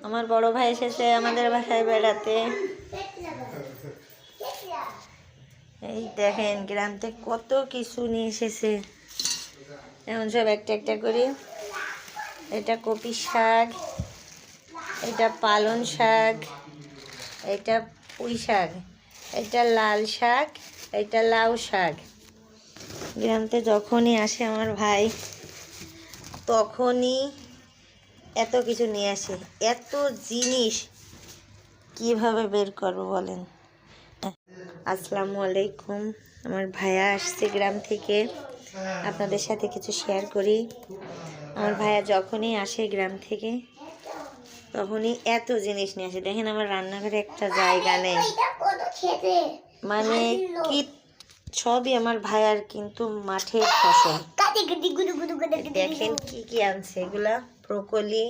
আমার বড় ভাই এসেছে আমাদের বাসায় বেড়াতে। এই দেখেন গ্রাম থেকে কত কিছু নিয়ে এসেছে। এখন সব একটা একটা করি। এটা কপি শাক, এটা পালং শাক, এটা পুঁই শাক, এটা লাল শাক, এটা লাউ শাক। গ্রামতে যখনই আসে আমার ভাই তখনই এত কিছু নিয়ে আসে। এত জিনিস কিভাবে বের করবো বলেন। আসসালামু আলাইকুম। আমার ভাইয়া আসছে গ্রাম থেকে, আপনাদের সাথে কিছু শেয়ার করি। আমার ভাইয়া যখনই আসে গ্রাম থেকে তখনই এত জিনিস নিয়ে আসে। দেখেন আমার রান্নাঘরে একটা জায়গা নেই, মানে কি সবই আমার ভাইয়ার কিন্তু মাঠের ফসল। দেখেন কি কি আনছে, এগুলা ব্রোকলি,